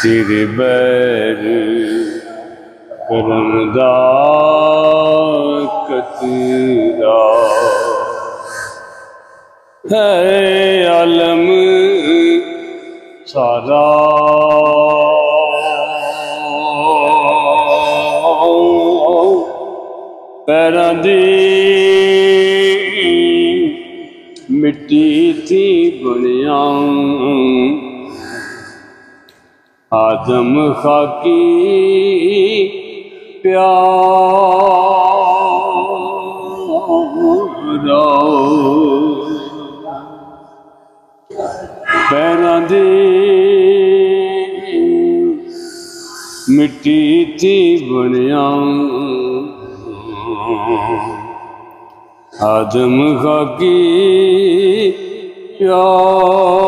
तेरे बैर करम दा कतरा है आलम सारा पैरां दी मिट्टी थी बुनिया आदम खाकी प्यारा पैरां दी मिट्टी थी बुनिया आदम खाकी प्यारा